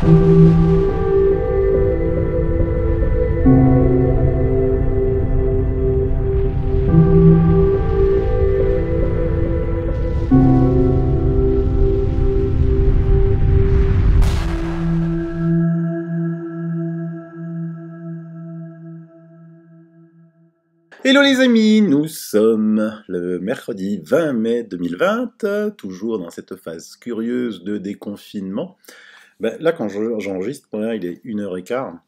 Hello les amis, nous sommes le mercredi 20 mai 2020, toujours dans cette phase curieuse de déconfinement. Là, quand j'enregistre, il est 1h15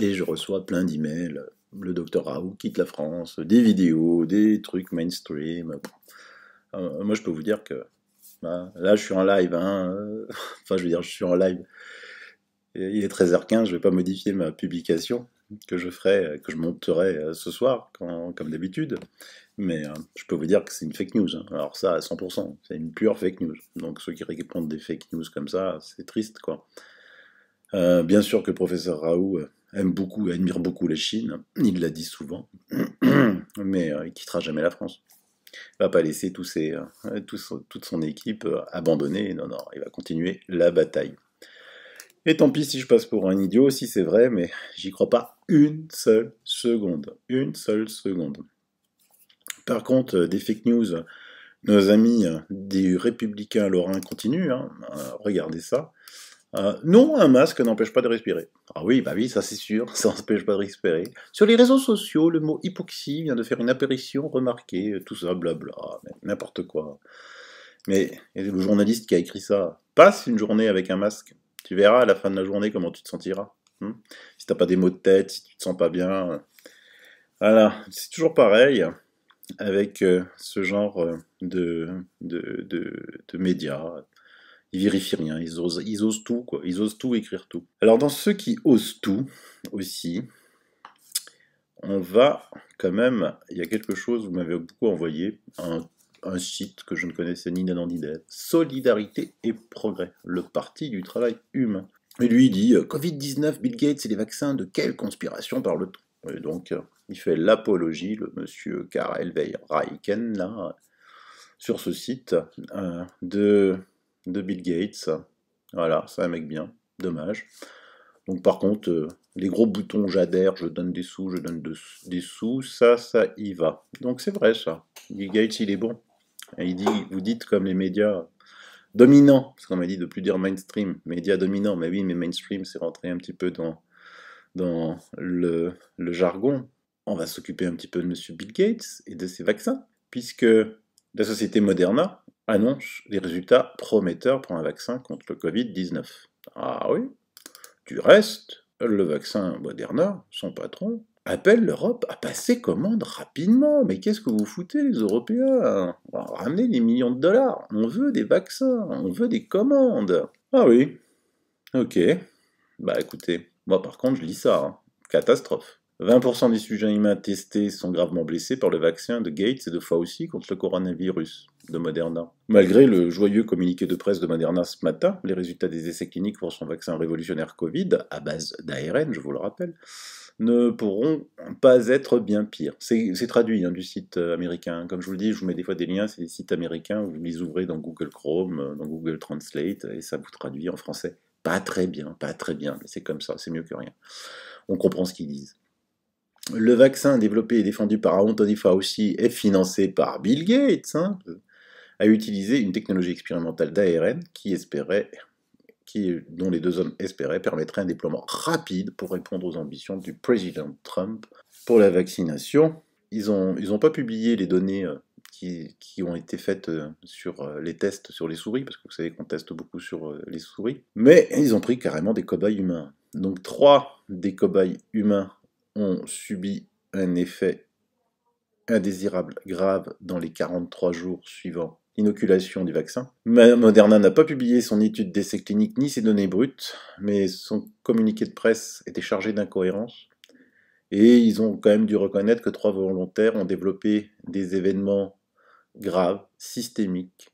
et je reçois plein d'emails. Le docteur Raoult quitte la France, des vidéos, des trucs mainstream. Moi, je peux vous dire que là, je suis en live. Enfin, je veux dire, je suis en live. Il est 13h15, je ne vais pas modifier ma publication que je monterai ce soir, comme d'habitude. Mais je peux vous dire que c'est une fake news. Alors ça, à 100%, c'est une pure fake news. Donc ceux qui répondent des fake news comme ça, c'est triste, quoi. Bien sûr que le professeur Raoult admire beaucoup la Chine, il l'a dit souvent, mais il quittera jamais la France. Il va pas laisser toute son équipe abandonnée, non, il va continuer la bataille. Et tant pis si je passe pour un idiot, si c'est vrai, mais j'y crois pas une seule seconde. Une seule seconde. Par contre, des fake news, nos amis des républicains lorrains continuent, regardez ça. Non, un masque n'empêche pas de respirer. Ah oui, oui, ça c'est sûr, ça n'empêche pas de respirer. Sur les réseaux sociaux, le mot hypoxie vient de faire une apparition remarquée, tout ça, blabla, n'importe quoi. Mais le journaliste qui a écrit ça, passe une journée avec un masque. Tu verras à la fin de la journée comment tu te sentiras. Si t'as pas des maux de tête, si tu te sens pas bien. Voilà, c'est toujours pareil avec ce genre de médias. Ils vérifient rien, ils osent tout, quoi. Ils osent tout écrire tout. Alors dans ceux qui osent tout aussi, on va quand même, il y a quelque chose, vous m'avez beaucoup envoyé, un site que je ne connaissais ni d'un ni d'aide, Solidarité et Progrès, le parti du travail humain. Et lui, il dit Covid-19, Bill Gates et les vaccins, de quelle conspiration parle-t-on? Et donc, il fait l'apologie, le monsieur Karel Veijreiken, là, sur ce site, de Bill Gates. Voilà, c'est un mec bien, dommage. Donc, par contre, les gros boutons j'adhère, je donne des sous, je donne des sous, ça y va. Donc, c'est vrai, ça. Bill Gates, il est bon. Et il dit, vous dites comme les médias dominants, parce qu'on m'a dit de plus dire mainstream, médias dominants, mais oui, mais mainstream, c'est rentré un petit peu dans le jargon. On va s'occuper un petit peu de monsieur Bill Gates et de ses vaccins, puisque la société Moderna annonce des résultats prometteurs pour un vaccin contre le Covid-19. Ah oui. Du reste, le vaccin Moderna, son patron, appelle l'Europe à passer commande rapidement. Mais qu'est-ce que vous foutez, les Européens? On va ramener des millions de dollars. On veut des vaccins, on veut des commandes. Ah oui, ok. Écoutez, moi par contre, je lis ça. Catastrophe. 20% des sujets humains testés sont gravement blessés par le vaccin de Gates et de Fauci contre le coronavirus de Moderna. Malgré le joyeux communiqué de presse de Moderna ce matin, les résultats des essais cliniques pour son vaccin révolutionnaire Covid, à base d'ARN, je vous le rappelle, ne pourront pas être bien pires. C'est traduit du site américain. Comme je vous le dis, je vous mets des fois des liens, c'est des sites américains, vous les ouvrez dans Google Chrome, dans Google Translate, et ça vous traduit en français. Pas très bien, mais c'est comme ça, c'est mieux que rien. On comprend ce qu'ils disent. Le vaccin développé et défendu par Anthony Fauci et financé par Bill Gates a utilisé une technologie expérimentale d'ARN dont les deux hommes espéraient permettrait un déploiement rapide pour répondre aux ambitions du président Trump pour la vaccination. Ils n'ont pas publié les données qui ont été faites sur les tests sur les souris, parce que vous savez qu'on teste beaucoup sur les souris, mais ils ont pris carrément des cobayes humains. Donc 3 des cobayes humains ont subi un effet indésirable grave dans les 43 jours suivant l'inoculation du vaccin. Moderna n'a pas publié son étude d'essai clinique ni ses données brutes, mais son communiqué de presse était chargé d'incohérences. Et ils ont quand même dû reconnaître que 3 volontaires ont développé des événements graves, systémiques,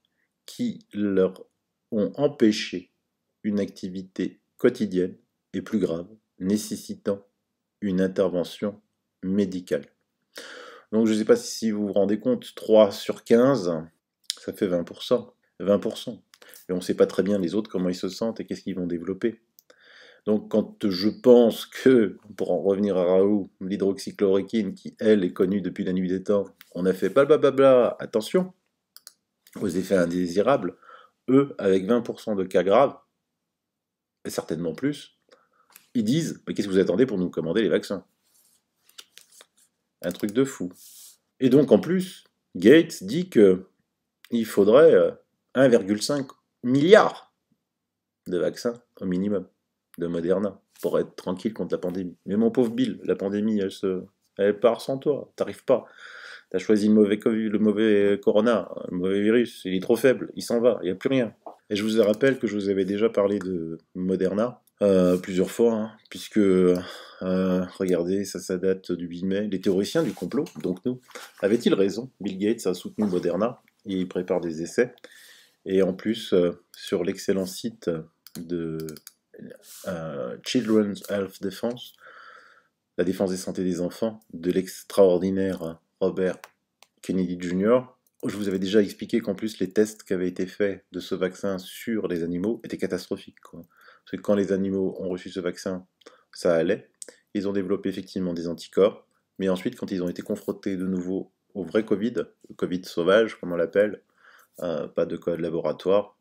qui leur ont empêché une activité quotidienne et plus grave, nécessitant une intervention médicale. Donc je ne sais pas si vous vous rendez compte, 3 sur 15, ça fait 20%. 20%. Et on ne sait pas très bien les autres comment ils se sentent et qu'est-ce qu'ils vont développer. Donc quand je pense que, pour en revenir à Raoult, l'hydroxychloroquine, qui elle est connue depuis la nuit des temps, on a fait blablabla, attention aux effets indésirables, eux, avec 20% de cas graves, et certainement plus, ils disent, mais qu'est-ce que vous attendez pour nous commander les vaccins? Un truc de fou. Et donc en plus, Gates dit que il faudrait 1,5 milliard de vaccins au minimum, de Moderna, pour être tranquille contre la pandémie. Mais mon pauvre Bill, la pandémie, elle part sans toi, t'arrives pas. T'as choisi le mauvais COVID, le mauvais corona, le mauvais virus, il est trop faible, il s'en va, il n'y a plus rien. Et je vous rappelle que je vous avais déjà parlé de Moderna plusieurs fois, hein, puisque, regardez, ça date du 8 mai. Les théoriciens du complot, donc nous, avaient-ils raison? Bill Gates a soutenu Moderna, il prépare des essais, et en plus, sur l'excellent site de Children's Health Defense, la défense des santé des enfants, de l'extraordinaire Robert Kennedy Jr., je vous avais déjà expliqué qu'en plus les tests qui avaient été faits de ce vaccin sur les animaux étaient catastrophiques, quoi. Parce que quand les animaux ont reçu ce vaccin, ça allait. Ils ont développé effectivement des anticorps, mais ensuite quand ils ont été confrontés de nouveau au vrai Covid, le Covid sauvage comme on l'appelle, pas de code laboratoire,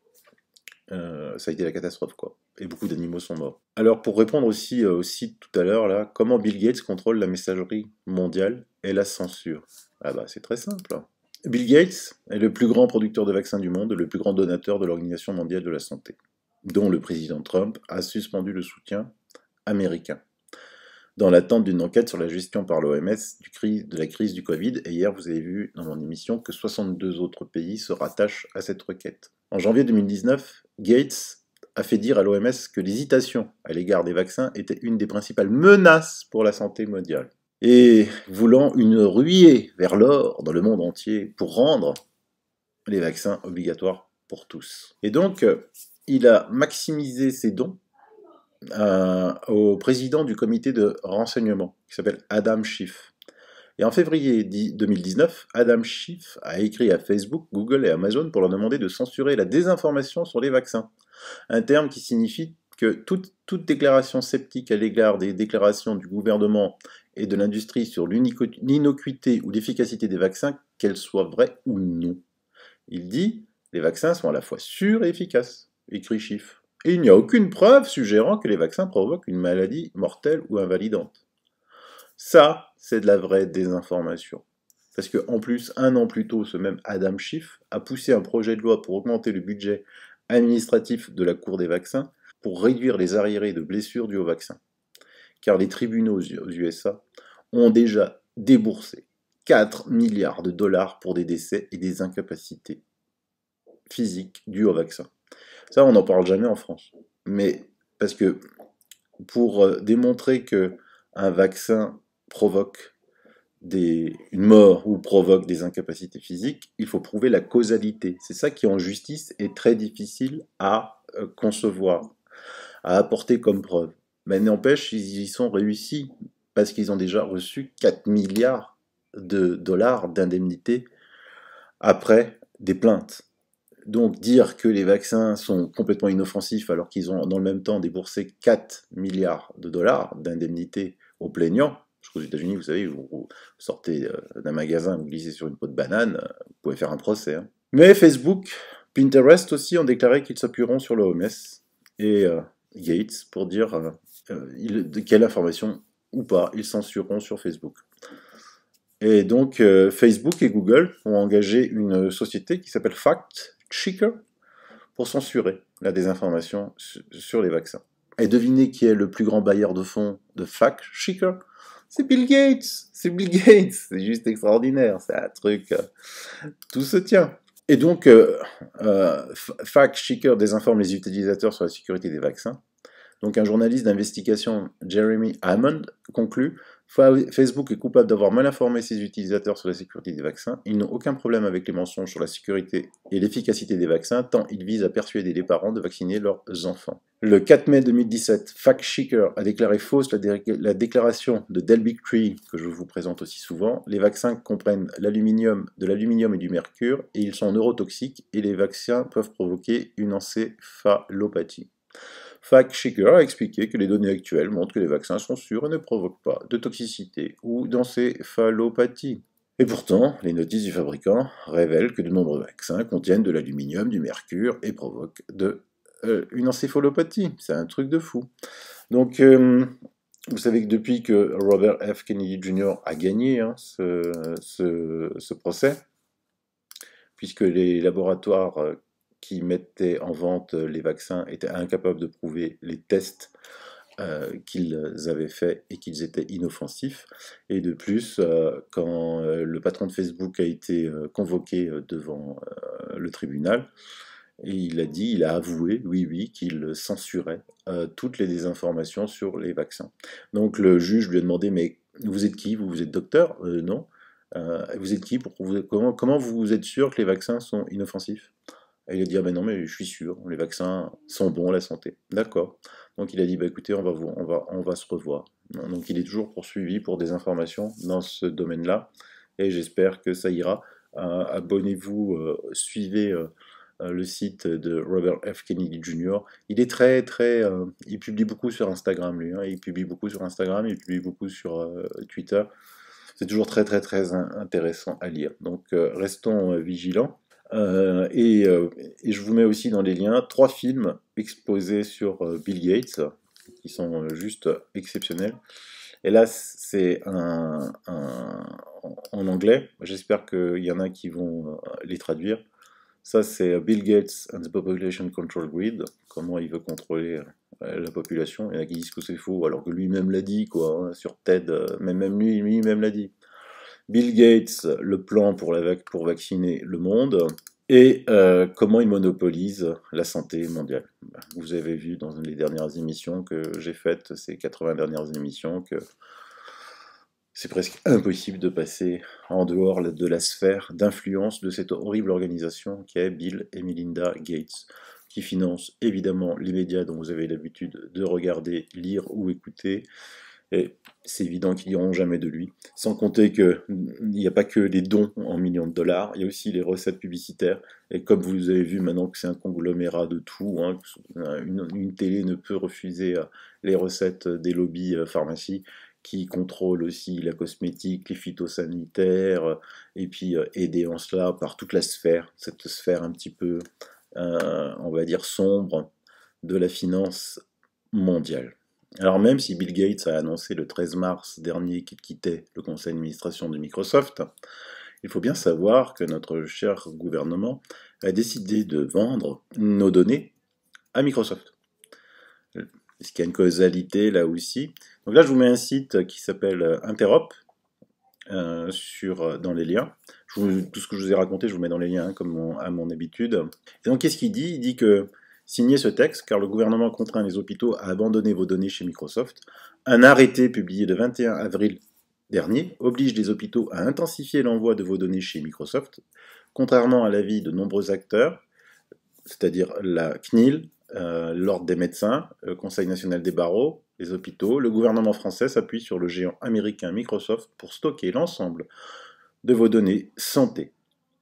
ça a été la catastrophe, quoi. Et beaucoup d'animaux sont morts. Alors pour répondre aussi au site tout à l'heure, là, comment Bill Gates contrôle la messagerie mondiale et la censure? Ah bah c'est très simple. Bill Gates est le plus grand producteur de vaccins du monde, le plus grand donateur de l'Organisation mondiale de la santé, dont le président Trump a suspendu le soutien américain, dans l'attente d'une enquête sur la gestion par l'OMS de la crise du Covid, et hier vous avez vu dans mon émission que 62 autres pays se rattachent à cette requête. En janvier 2019, Gates a fait dire à l'OMS que l'hésitation à l'égard des vaccins était une des principales menaces pour la santé mondiale. Et voulant une ruée vers l'or dans le monde entier pour rendre les vaccins obligatoires pour tous. Et donc, il a maximisé ses dons au président du comité de renseignement, qui s'appelle Adam Schiff. Et en février 2019, Adam Schiff a écrit à Facebook, Google et Amazon pour leur demander de censurer la désinformation sur les vaccins. Un terme qui signifie que toute déclaration sceptique à l'égard des déclarations du gouvernement et de l'industrie sur l'innocuité ou l'efficacité des vaccins, qu'elles soient vraies ou non. Il dit « Les vaccins sont à la fois sûrs et efficaces », écrit Schiff. Et il n'y a aucune preuve suggérant que les vaccins provoquent une maladie mortelle ou invalidante. Ça, c'est de la vraie désinformation. Parce qu'en plus, un an plus tôt, ce même Adam Schiff a poussé un projet de loi pour augmenter le budget administratif de la Cour des vaccins pour réduire les arriérés de blessures dues au vaccin. Car les tribunaux aux USA ont déjà déboursé 4 milliards de dollars pour des décès et des incapacités physiques dues au vaccin. Ça, on n'en parle jamais en France. Mais parce que pour démontrer que un vaccin provoque une mort ou provoque des incapacités physiques, il faut prouver la causalité. C'est ça qui en justice est très difficile à concevoir, à apporter comme preuve. Mais n'empêche, ils y sont réussis parce qu'ils ont déjà reçu 4 milliards de dollars d'indemnités après des plaintes. Donc dire que les vaccins sont complètement inoffensifs alors qu'ils ont dans le même temps déboursé 4 milliards de dollars d'indemnités aux plaignants, parce qu'aux États-Unis, vous savez, vous sortez d'un magasin, vous glissez sur une peau de banane, vous pouvez faire un procès. Hein. Mais Facebook, Pinterest aussi ont déclaré qu'ils s'appuieront sur l'OMS et Gates pour dire de quelle information ou pas ils censureront sur Facebook. Et donc Facebook et Google ont engagé une société qui s'appelle FactChecker pour censurer la désinformation sur les vaccins. Et devinez qui est le plus grand bailleur de fonds de FactChecker? C'est Bill Gates. C'est Bill Gates. C'est juste extraordinaire. C'est un truc. Tout se tient. Et donc, FactChecker désinforme les utilisateurs sur la sécurité des vaccins. Donc, un journaliste d'investigation, Jeremy Hammond, conclut « Facebook est coupable d'avoir mal informé ses utilisateurs sur la sécurité des vaccins. Ils n'ont aucun problème avec les mensonges sur la sécurité et l'efficacité des vaccins, tant ils visent à persuader les parents de vacciner leurs enfants. » Le 4 mai 2017, FactChecker a déclaré fausse la déclaration de Delbic Tree, que je vous présente aussi souvent. Les vaccins comprennent de l'aluminium et du mercure, et ils sont neurotoxiques, et les vaccins peuvent provoquer une encéphalopathie. Fact-checker a expliqué que les données actuelles montrent que les vaccins sont sûrs et ne provoquent pas de toxicité ou d'encéphalopathie. Et pourtant, les notices du fabricant révèlent que de nombreux vaccins contiennent de l'aluminium, du mercure et provoquent une encéphalopathie. C'est un truc de fou. Donc, vous savez que depuis que Robert F. Kennedy Jr. a gagné ce procès, puisque les laboratoires qui mettaient en vente les vaccins étaient incapables de prouver les tests qu'ils avaient faits et qu'ils étaient inoffensifs. Et de plus, quand le patron de Facebook a été convoqué devant le tribunal, et il a avoué, oui, oui, qu'il censurait toutes les désinformations sur les vaccins. Donc le juge lui a demandé, mais vous êtes qui? Vous êtes docteur? Non. Vous êtes qui comment vous êtes sûr que les vaccins sont inoffensifs? Et il a dit, ah ben non, mais je suis sûr, les vaccins sont bons à la santé. D'accord. Donc il a dit, bah écoutez, on va se revoir. Donc il est toujours poursuivi pour des informations dans ce domaine-là, et j'espère que ça ira. Abonnez-vous, suivez le site de Robert F. Kennedy Jr. Il est il publie beaucoup sur Instagram, lui. Il publie beaucoup sur Instagram, il publie beaucoup sur Twitter. C'est toujours très intéressant à lire. Donc restons vigilants. Et je vous mets aussi dans les liens 3 films exposés sur Bill Gates, qui sont juste exceptionnels. Et là, c'est en anglais. J'espère qu'il y en a qui vont les traduire. Ça, c'est Bill Gates and the Population Control Grid, comment il veut contrôler la population. Il y en a qui disent que c'est faux, alors que lui-même l'a dit, quoi, sur TED, même lui-même l'a dit. Bill Gates, le plan pour vacciner le monde, et comment il monopolise la santé mondiale. Vous avez vu dans les dernières émissions que j'ai faites, ces 80 dernières émissions, que c'est presque impossible de passer en dehors de la sphère d'influence de cette horrible organisation qui est Bill et Melinda Gates, qui finance évidemment les médias dont vous avez l'habitude de regarder, lire ou écouter. Et c'est évident qu'ils n'iront jamais de lui. Sans compter qu'il n'y a pas que les dons en millions de dollars, il y a aussi les recettes publicitaires. Et comme vous avez vu maintenant que c'est un conglomérat de tout, une télé ne peut refuser les recettes des lobbies pharmacie, qui contrôlent aussi la cosmétique, les phytosanitaires, et puis aidés en cela par toute la sphère, cette sphère un petit peu, on va dire, sombre de la finance mondiale. Alors même si Bill Gates a annoncé le 13 mars dernier qu'il quittait le conseil d'administration de Microsoft, il faut bien savoir que notre cher gouvernement a décidé de vendre nos données à Microsoft. Est-ce qu'il y a une causalité là aussi? Donc là, je vous mets un site qui s'appelle Interop dans les liens. Tout ce que je vous ai raconté, je vous mets dans les liens, comme à mon habitude. Et donc, qu'est-ce qu'il dit? Il dit que signez ce texte, car le gouvernement contraint les hôpitaux à abandonner vos données chez Microsoft. Un arrêté publié le 21 avril dernier oblige les hôpitaux à intensifier l'envoi de vos données chez Microsoft, contrairement à l'avis de nombreux acteurs, c'est-à-dire la CNIL, l'Ordre des médecins, le Conseil national des barreaux, les hôpitaux. Le gouvernement français s'appuie sur le géant américain Microsoft pour stocker l'ensemble de vos données santé.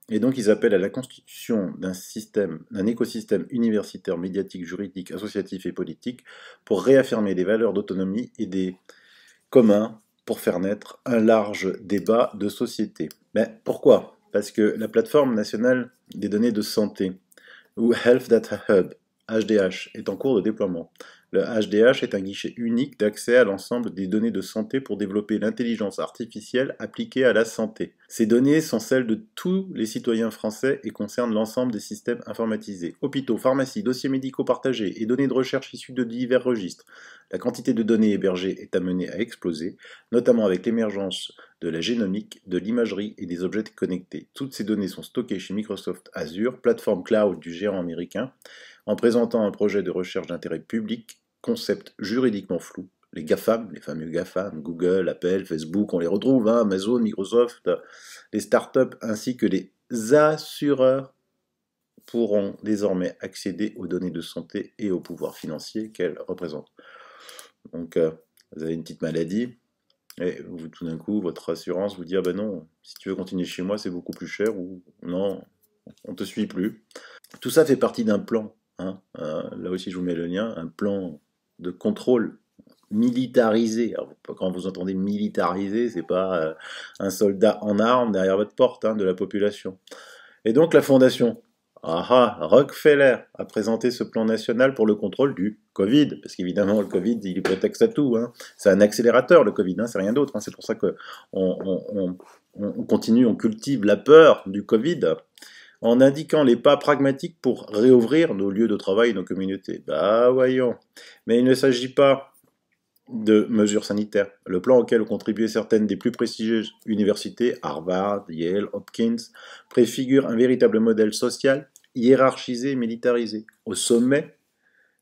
Et donc ils appellent à la constitution d'un écosystème universitaire, médiatique, juridique, associatif et politique pour réaffirmer des valeurs d'autonomie et des communs pour faire naître un large débat de société. Mais pourquoi? Parce que la plateforme nationale des données de santé, ou Health Data Hub, HDH, est en cours de déploiement. Le HDH est un guichet unique d'accès à l'ensemble des données de santé pour développer l'intelligence artificielle appliquée à la santé. Ces données sont celles de tous les citoyens français et concernent l'ensemble des systèmes informatisés, hôpitaux, pharmacies, dossiers médicaux partagés et données de recherche issues de divers registres. La quantité de données hébergées est amenée à exploser, notamment avec l'émergence de la génomique, de l'imagerie et des objets connectés. Toutes ces données sont stockées chez Microsoft Azure, plateforme cloud du géant américain, en présentant un projet de recherche d'intérêt public, concept juridiquement flou. Les GAFAM, les fameux GAFAM, Google, Apple, Facebook, on les retrouve, Amazon, Microsoft, les startups ainsi que les assureurs pourront désormais accéder aux données de santé et au pouvoir financier qu'elles représentent. Donc, vous avez une petite maladie, et vous, tout d'un coup, votre assurance vous dit « Ah ben non, si tu veux continuer chez moi, c'est beaucoup plus cher » ou « Non, on ne te suit plus ». Tout ça fait partie d'un plan hein, là aussi je vous mets le lien, un plan de contrôle militarisé. Alors, quand vous entendez militarisé, c'est pas un soldat en armes derrière votre porte, hein, de la population. Et donc la fondation, Rockefeller a présenté ce plan national pour le contrôle du Covid, parce qu'évidemment le Covid, il est prétexte à tout, hein. C'est un accélérateur le Covid, hein, c'est rien d'autre, hein. C'est pour ça que on continue, on cultive la peur du Covid, en indiquant les pas pragmatiques pour réouvrir nos lieux de travail et nos communautés. Bah voyons. Mais il ne s'agit pas de mesures sanitaires. Le plan auquel ont contribué certaines des plus prestigieuses universités, Harvard, Yale, Hopkins, préfigure un véritable modèle social, hiérarchisé et militarisé. Au sommet,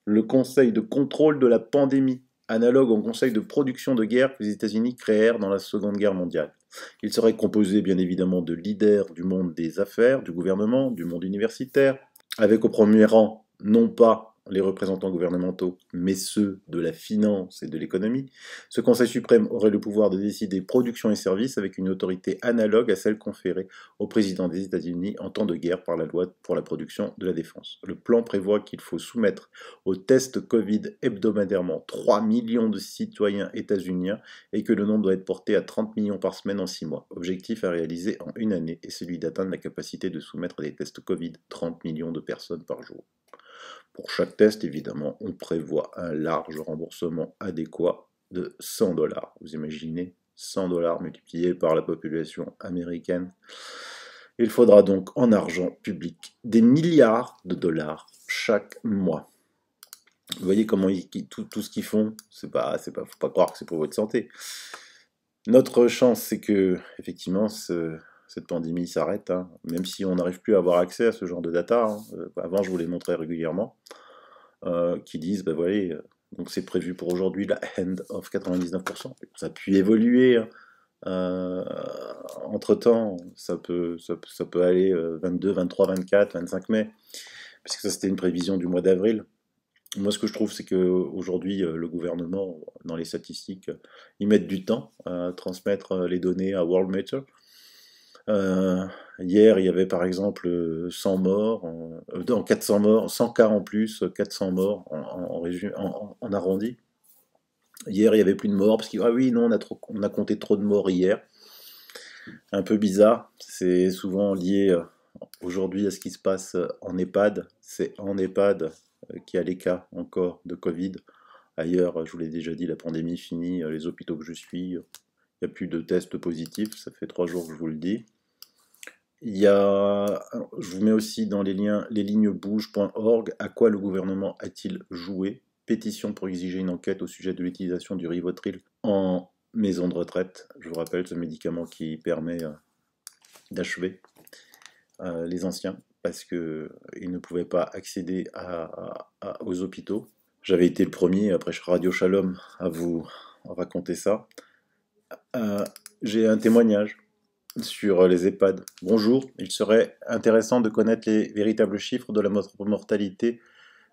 le Conseil de contrôle de la pandémie, analogue au Conseil de production de guerre que les États-Unis créèrent dans la Seconde Guerre mondiale. Il serait composé bien évidemment de leaders du monde des affaires, du gouvernement, du monde universitaire, avec au premier rang non pas les représentants gouvernementaux, mais ceux de la finance et de l'économie. Ce Conseil suprême aurait le pouvoir de décider production et services avec une autorité analogue à celle conférée au président des États-Unis en temps de guerre par la loi pour la production de la défense. Le plan prévoit qu'il faut soumettre au test Covid hebdomadairement 3 millions de citoyens états-uniens et que le nombre doit être porté à 30 millions par semaine en 6 mois. Objectif à réaliser en une année est celui d'atteindre la capacité de soumettre des tests Covid 30 millions de personnes par jour. Pour chaque test, évidemment, on prévoit un large remboursement adéquat de 100 dollars. Vous imaginez 100 dollars multipliés par la population américaine. Il faudra donc en argent public des milliards de dollars chaque mois. Vous voyez comment tout ce qu'ils font, faut pas croire que c'est pour votre santé. Notre chance, c'est que, effectivement, cette pandémie s'arrête, hein, même si on n'arrive plus à avoir accès à ce genre de data, hein. Avant, je vous les montrais régulièrement, qui disent, ben voilà, donc c'est prévu pour aujourd'hui la end of 99%. Ça a pu évoluer, hein. Entre-temps, ça peut aller 22, 23, 24, 25 mai, puisque ça c'était une prévision du mois d'avril. Moi, ce que je trouve, c'est qu'aujourd'hui, le gouvernement, dans les statistiques, ils mettent du temps à transmettre les données à Worldmeter. Hier, il y avait par exemple 100 morts, 400 morts, 100 cas en plus, 400 morts en arrondi. Hier, il n'y avait plus de morts, parce que, ah oui, non, on a compté trop de morts hier. Un peu bizarre, c'est souvent lié aujourd'hui à ce qui se passe en EHPAD. C'est en EHPAD qu'il y a les cas encore de Covid. Ailleurs, je vous l'ai déjà dit, la pandémie finie, les hôpitaux que je suis, il n'y a plus de tests positifs, ça fait 3 jours que je vous le dis. Je vous mets aussi dans les liens leslignesbouges.org, à quoi le gouvernement a-t-il joué? Pétition pour exiger une enquête au sujet de l'utilisation du Rivotril en maison de retraite. Je vous rappelle, ce médicament qui permet d'achever les anciens parce qu'ils ne pouvaient pas accéder aux hôpitaux. J'avais été le premier, après Radio Shalom, à vous raconter ça. J'ai un témoignage sur les EHPAD. Bonjour, il serait intéressant de connaître les véritables chiffres de la mortalité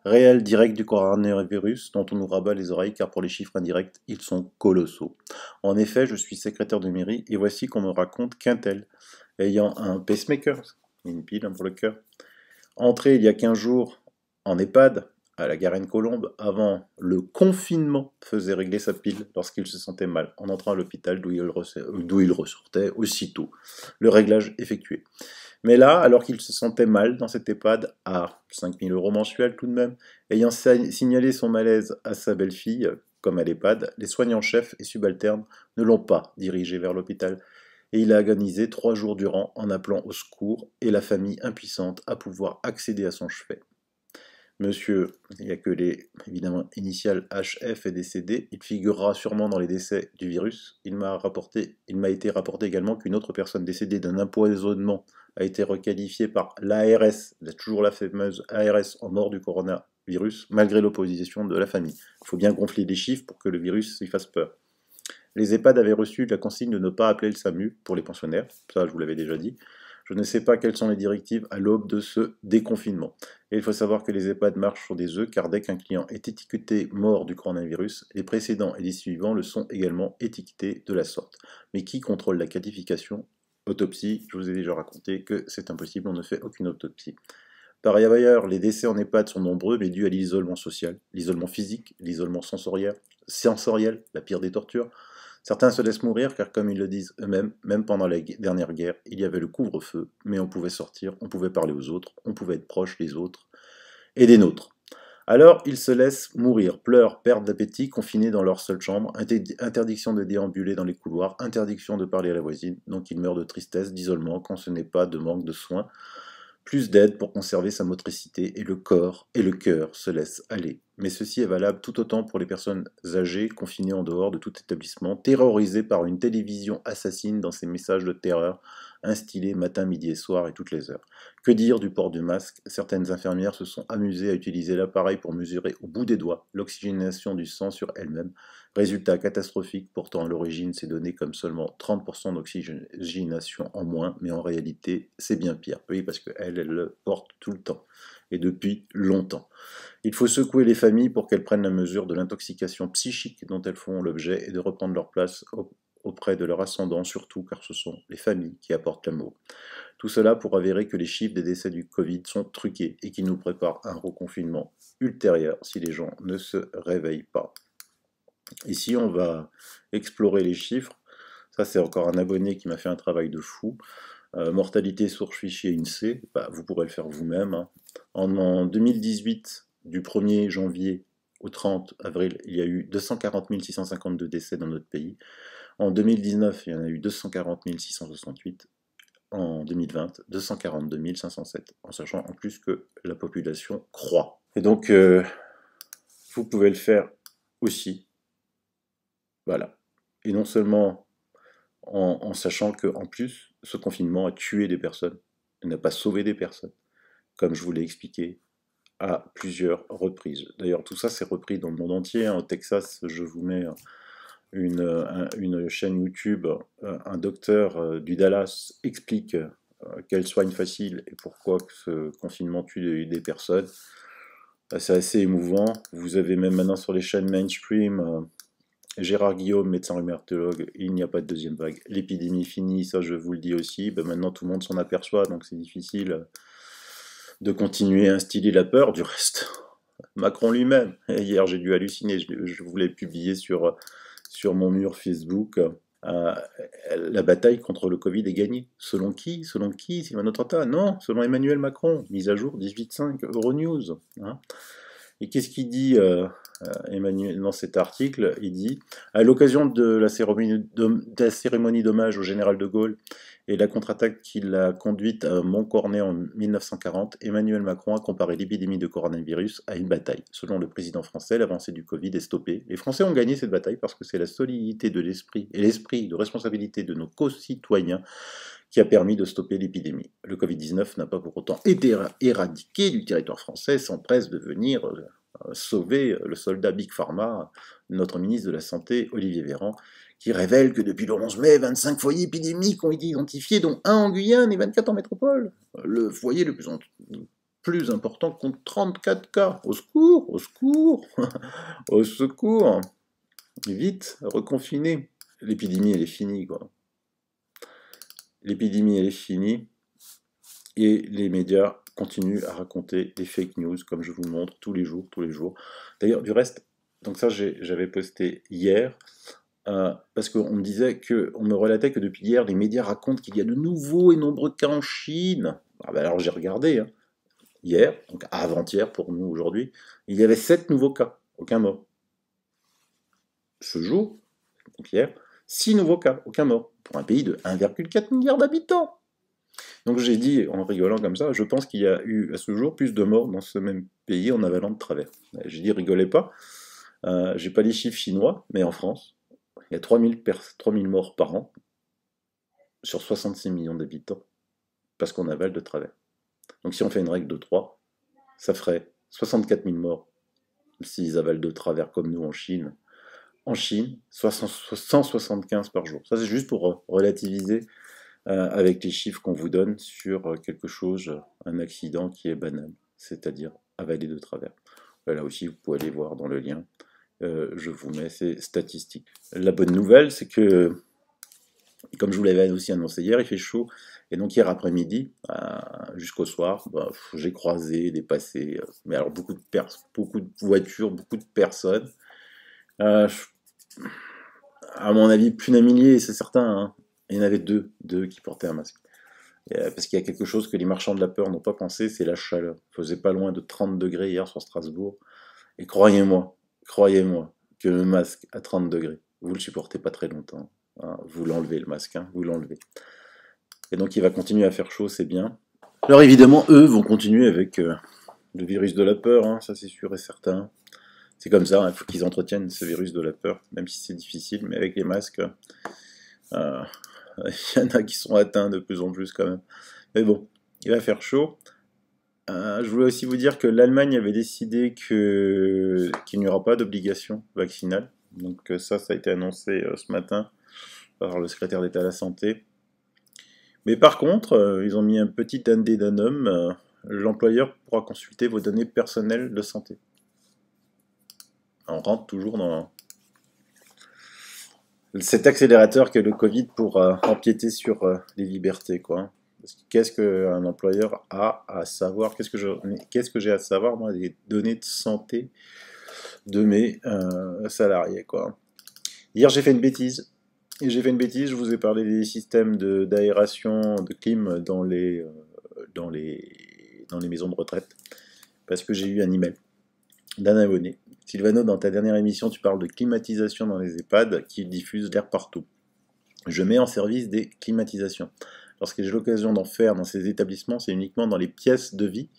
réelle directe du coronavirus dont on nous rabat les oreilles car pour les chiffres indirects, ils sont colossaux. En effet, je suis secrétaire de mairie et voici qu'on me raconte qu'un tel, ayant un pacemaker, une pile pour le cœur, entré il y a 15 jours en EHPAD, à la Garenne-Colombe, avant le confinement, faisait régler sa pile lorsqu'il se sentait mal, en entrant à l'hôpital d'où il ressortait aussitôt, le réglage effectué. Mais là, alors qu'il se sentait mal dans cet EHPAD, à 5 000 € mensuels tout de même, ayant signalé son malaise à sa belle-fille, comme à l'EHPAD, les soignants-chefs et subalternes ne l'ont pas dirigé vers l'hôpital, et il a agonisé 3 jours durant en appelant au secours, et la famille impuissante à pouvoir accéder à son chevet. Monsieur, il n'y a que les, évidemment, initiales HF est décédé, il figurera sûrement dans les décès du virus. Il m'a été rapporté également qu'une autre personne décédée d'un empoisonnement a été requalifiée par l'ARS, toujours la fameuse ARS en mort du coronavirus, malgré l'opposition de la famille. Il faut bien gonfler les chiffres pour que le virus lui fasse peur. Les EHPAD avaient reçu la consigne de ne pas appeler le SAMU pour les pensionnaires, ça je vous l'avais déjà dit. Je ne sais pas quelles sont les directives à l'aube de ce déconfinement. Et il faut savoir que les EHPAD marchent sur des œufs, car dès qu'un client est étiqueté mort du coronavirus, les précédents et les suivants le sont également étiquetés de la sorte. Mais qui contrôle la qualification? Autopsie, je vous ai déjà raconté que c'est impossible, on ne fait aucune autopsie. Par ailleurs, les décès en EHPAD sont nombreux, mais dus à l'isolement social, l'isolement physique, l'isolement sensoriel, la pire des tortures. Certains se laissent mourir car, comme ils le disent eux-mêmes, même pendant la dernière guerre, il y avait le couvre-feu, mais on pouvait sortir, on pouvait parler aux autres, on pouvait être proche des autres et des nôtres. Alors, ils se laissent mourir, pleurent, perdent d'appétit, confinés dans leur seule chambre, interdiction de déambuler dans les couloirs, interdiction de parler à la voisine, donc ils meurent de tristesse, d'isolement, quand ce n'est pas de manque de soins, plus d'aide pour conserver sa motricité, et le corps et le cœur se laissent aller. Mais ceci est valable tout autant pour les personnes âgées, confinées en dehors de tout établissement, terrorisées par une télévision assassine dans ses messages de terreur, instillés matin, midi et soir et toutes les heures. Que dire du port du masque? Certaines infirmières se sont amusées à utiliser l'appareil pour mesurer au bout des doigts l'oxygénation du sang sur elles-mêmes. Résultat catastrophique, pourtant à l'origine c'est donné comme seulement 30% d'oxygénation en moins, mais en réalité c'est bien pire. Oui, parce qu'elles le portent tout le temps, et depuis longtemps. Il faut secouer les familles pour qu'elles prennent la mesure de l'intoxication psychique dont elles font l'objet et de reprendre leur place auprès de leur ascendant, surtout car ce sont les familles qui apportent l'amour. Tout cela pour avérer que les chiffres des décès du Covid sont truqués et qui nous préparent à un reconfinement ultérieur si les gens ne se réveillent pas. Ici, on va explorer les chiffres. Ça, c'est encore un abonné qui m'a fait un travail de fou. Mortalité source fichier INSEE, bah, vous pourrez le faire vous-même. Hein. En 2018, du 1er janvier au 30 avril, il y a eu 240 652 décès dans notre pays. En 2019, il y en a eu 240 668. En 2020, 242 507, en sachant en plus que la population croît. Et donc, vous pouvez le faire aussi. Voilà. Et non seulement en sachant qu'en plus, ce confinement a tué des personnes, n'a pas sauvé des personnes, comme je vous l'ai expliqué à plusieurs reprises. D'ailleurs, tout ça, c'est repris dans le monde entier. Hein. Au Texas, je vous mets une chaîne YouTube, un docteur du Dallas explique quel soigne facile et pourquoi ce confinement tue des personnes. C'est assez émouvant. Vous avez même maintenant sur les chaînes mainstream Gérard Guillaume, médecin rhumatologue, il n'y a pas de deuxième vague. L'épidémie finie, ça je vous le dis aussi. Ben maintenant tout le monde s'en aperçoit, donc c'est difficile de continuer à instiller la peur. Du reste, Macron lui-même, hier j'ai dû halluciner, je voulais publier sur mon mur Facebook, la bataille contre le Covid est gagnée. Selon qui? Selon qui? Sylvain Autantin? Non, selon Emmanuel Macron. Mise à jour 18.5, Euronews. Hein. Et qu'est-ce qu'il dit Emmanuel dans cet article? Il dit, à l'occasion de la cérémonie d'hommage au général de Gaulle et la contre-attaque qu'il a conduite à Montcornet en 1940, Emmanuel Macron a comparé l'épidémie de coronavirus à une bataille. Selon le président français, l'avancée du Covid est stoppée. Les Français ont gagné cette bataille parce que c'est la solidité de l'esprit et l'esprit de responsabilité de nos concitoyens qui a permis de stopper l'épidémie. Le Covid-19 n'a pas pour autant été éradiqué du territoire français, s'empresse de venir sauver le soldat Big Pharma, notre ministre de la Santé, Olivier Véran, qui révèle que depuis le 11 mai, 25 foyers épidémiques ont été identifiés, dont 1 en Guyane et 24 en métropole. Le foyer le plus important compte 34 cas. Au secours, au secours, au secours. Vite, reconfinez. L'épidémie, elle est finie, quoi. L'épidémie, elle est finie. Et les médias continuent à raconter des fake news, comme je vous le montre tous les jours, tous les jours. D'ailleurs, du reste, donc ça, j'avais posté hier, parce qu'on me disait on me relatait que depuis hier, les médias racontent qu'il y a de nouveaux et nombreux cas en Chine. Ah ben alors j'ai regardé, hein. Hier, donc avant-hier pour nous aujourd'hui, il y avait 7 nouveaux cas, aucun mort. Ce jour, donc hier, 6 nouveaux cas, aucun mort, pour un pays de 1,4 milliard d'habitants. Donc j'ai dit, en rigolant comme ça, je pense qu'il y a eu à ce jour plus de morts dans ce même pays en avalant de travers. J'ai dit, rigolez pas, j'ai pas les chiffres chinois, mais en France, il y a 3000 morts par an sur 66 millions d'habitants, parce qu'on avale de travers. Donc si on fait une règle de 3, ça ferait 64 000 morts s'ils avalent de travers comme nous en Chine. En Chine, 175 par jour. Ça c'est juste pour relativiser avec les chiffres qu'on vous donne sur quelque chose, un accident qui est banal, c'est-à-dire avalé de travers. Là aussi, vous pouvez aller voir dans le lien, je vous mets ces statistiques. La bonne nouvelle, c'est que, comme je vous l'avais aussi annoncé hier, il fait chaud Et donc hier après-midi, jusqu'au soir, bah, j'ai croisé, dépassé, mais alors beaucoup de voitures, beaucoup de personnes. Euh, à mon avis, plus d'un millier, c'est certain, hein. Il y en avait deux qui portaient un masque. Parce qu'il y a quelque chose que les marchands de la peur n'ont pas pensé, c'est la chaleur. Il faisait pas loin de 30 degrés hier sur Strasbourg. Et croyez-moi, que le masque à 30 degrés, vous le supportez pas très longtemps, hein. Vous l'enlevez le masque, hein, vous l'enlevez. Et donc il va continuer à faire chaud, c'est bien. Alors évidemment, eux vont continuer avec le virus de la peur, hein, ça c'est sûr et certain. C'est comme ça, il faut qu'ils entretiennent ce virus de la peur, même si c'est difficile, mais avec les masques, euh, il y en a qui sont atteints de plus en plus quand même. Mais bon, il va faire chaud. Je voulais aussi vous dire que l'Allemagne avait décidé qu'il n'y aura pas d'obligation vaccinale. Donc ça a été annoncé ce matin par le secrétaire d'État à la Santé. Mais par contre, ils ont mis un petit addendum, l'employeur pourra consulter vos données personnelles de santé. On rentre toujours dans cet accélérateur que le Covid pour empiéter sur les libertés, quoi. Qu'est-ce qu'un employeur a à savoir? Qu'est-ce que j'ai à savoir, moi, des données de santé de mes salariés, quoi. Hier, j'ai fait une bêtise. Je vous ai parlé des systèmes d'aération, de clim dans les maisons de retraite, parce que j'ai eu un email d'un abonné. Sylvano, dans ta dernière émission, tu parles de climatisation dans les EHPAD qui diffusent l'air partout. Je mets en service des climatisations. Lorsque j'ai l'occasion d'en faire dans ces établissements, c'est uniquement dans les pièces de vie,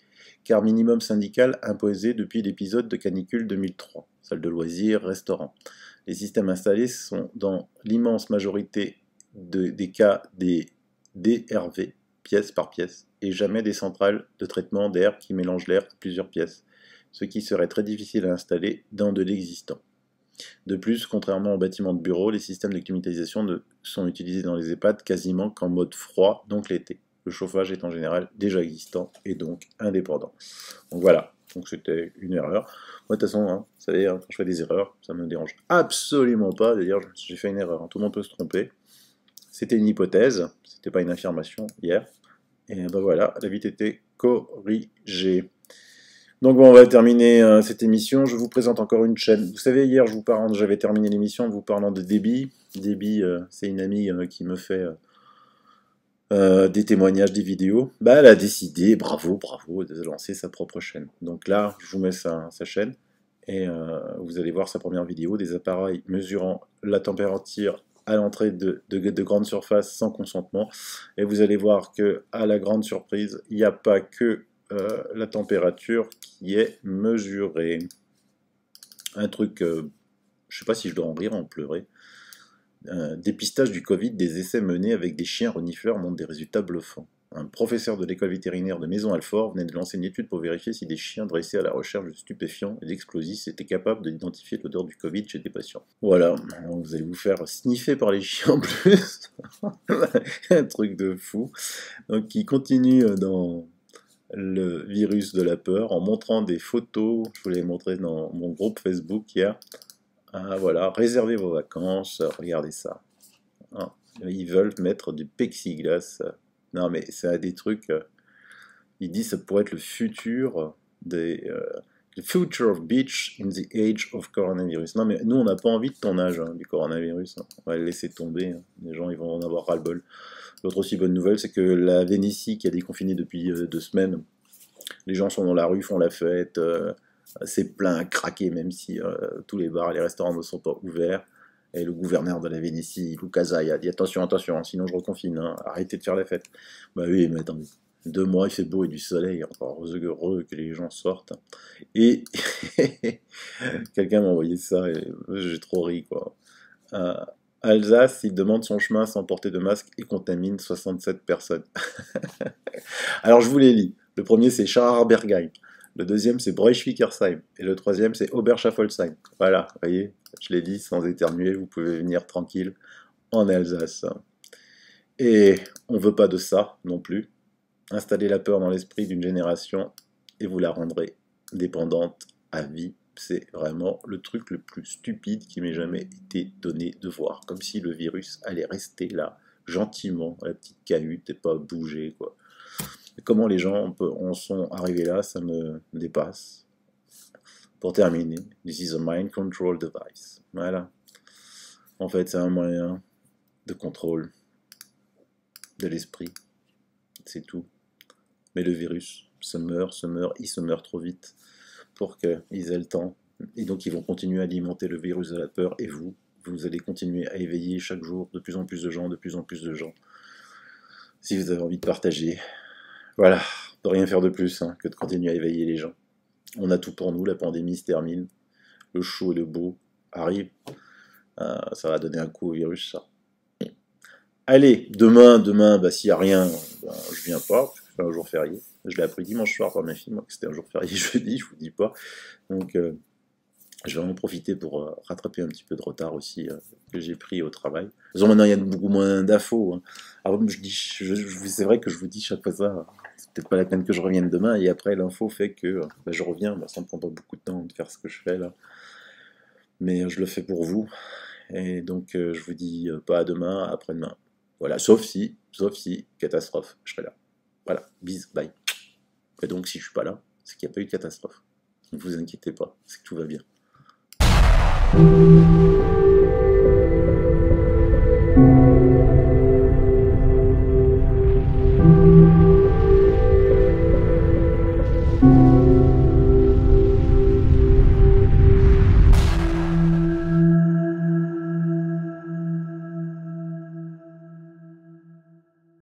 car minimum syndical imposé depuis l'épisode de canicule 2003. Salle de loisirs, restaurants. Les systèmes installés sont dans l'immense majorité des cas des DRV, pièce par pièce, et jamais des centrales de traitement d'air qui mélangent l'air à plusieurs pièces, ce qui serait très difficile à installer dans de l'existant. De plus, contrairement aux bâtiments de bureaux, les systèmes de climatisation ne sont utilisés dans les EHPAD quasiment qu'en mode froid, donc l'été. Le chauffage est en général déjà existant et donc indépendant. Donc voilà, donc c'était une erreur. Moi de toute façon, hein, vous savez, quand je fais des erreurs, ça me dérange absolument pas de dire j'ai fait une erreur, hein. Tout le monde peut se tromper. C'était une hypothèse, c'était pas une affirmation hier. Et ben voilà, la vite était corrigée. Donc bon, on va terminer cette émission. Je vous présente encore une chaîne. Vous savez, hier, j'avais terminé l'émission en vous parlant de Déby. Déby, c'est une amie qui me fait des témoignages, des vidéos. Bah, elle a décidé, bravo, de lancer sa propre chaîne. Donc là, je vous mets sa chaîne et vous allez voir sa première vidéo, des appareils mesurant la température à l'entrée de grandes surfaces sans consentement. Et vous allez voir que, à la grande surprise, il n'y a pas que la température qui est mesurée. Un truc, je ne sais pas si je dois en rire ou en pleurer. Dépistage du Covid, des essais menés avec des chiens renifleurs montrent des résultats bluffants. Un professeur de l'école vétérinaire de Maison-Alfort venait de lancer une étude pour vérifier si des chiens dressés à la recherche de stupéfiants et d'explosifs étaient capables d'identifier l'odeur du Covid chez des patients. Voilà, vous allez vous faire sniffer par les chiens en plus. Un truc de fou. Donc il continue dans le virus de la peur en montrant des photos. Je vous l'ai montré dans mon groupe Facebook hier. Voilà, réservez vos vacances, regardez ça. Hein, ils veulent mettre du plexiglas. Non mais c'est des trucs, il dit que ça pourrait être le futur the future of beach in the age of coronavirus. Non mais nous on n'a pas envie de ton âge du coronavirus, hein. On va le laisser tomber, hein. Les gens ils vont en avoir ras-le-bol. L'autre aussi bonne nouvelle, c'est que la Vénétie qui a déconfiné depuis 2 semaines, les gens sont dans la rue, font la fête, c'est plein à craquer, même si tous les bars et les restaurants ne sont pas ouverts. Et le gouverneur de la Vénétie, Lucasa, a dit attention, attention, sinon je reconfine, hein, arrêtez de faire la fête. Bah oui, mais attendez, 2 mois, il fait beau et du soleil, encore heureux que les gens sortent. Et quelqu'un m'a envoyé ça et j'ai trop ri, quoi. Alsace, il demande son chemin sans porter de masque et contamine 67 personnes. Alors je vous les lis. Le premier c'est Scharerbergheim. Le deuxième c'est Braunschweig-Ersheim. Et le troisième c'est Oberschaffolsheim. Voilà, vous voyez, je l'ai dit sans éternuer, vous pouvez venir tranquille en Alsace. Et on veut pas de ça non plus. Installez la peur dans l'esprit d'une génération et vous la rendrez dépendante à vie. C'est vraiment le truc le plus stupide qui m'ait jamais été donné de voir. Comme si le virus allait rester là gentiment à la petite cahute et pas bouger, quoi. Et comment les gens en sont arrivés là, ça me dépasse. Pour terminer, this is a mind control device. Voilà. En fait, c'est un moyen de contrôle de l'esprit. C'est tout. Mais le virus il se meurt trop vite pour qu'ils aient le temps. Et donc ils vont continuer à alimenter le virus de la peur, et vous allez continuer à éveiller chaque jour de plus en plus de gens, de plus en plus de gens. Si vous avez envie de partager, voilà, de rien faire de plus que de continuer à éveiller les gens. On a tout pour nous, la pandémie se termine, le chaud et le beau arrive, ça va donner un coup au virus, ça. Allez, demain, s'il n'y a rien, je viens pas, parce que c'est un jour férié. Je l'ai appris dimanche soir par ma fille, moi, que c'était un jour férié jeudi, je vous dis pas. Donc, je vais en profiter pour rattraper un petit peu de retard aussi que j'ai pris au travail. Maintenant, il y a beaucoup moins d'infos. Alors, c'est vrai que je vous dis chaque fois ça, c'est peut-être pas la peine que je revienne demain, et après, l'info fait que je reviens, ça me prend pas beaucoup de temps de faire ce que je fais là. Mais je le fais pour vous, et donc je vous dis pas à demain, à après-demain. Voilà, sauf si, catastrophe, je serai là. Voilà, bis, bye. Et donc, si je suis pas là, c'est qu'il n'y a pas eu de catastrophe. Ne vous inquiétez pas, c'est que tout va bien.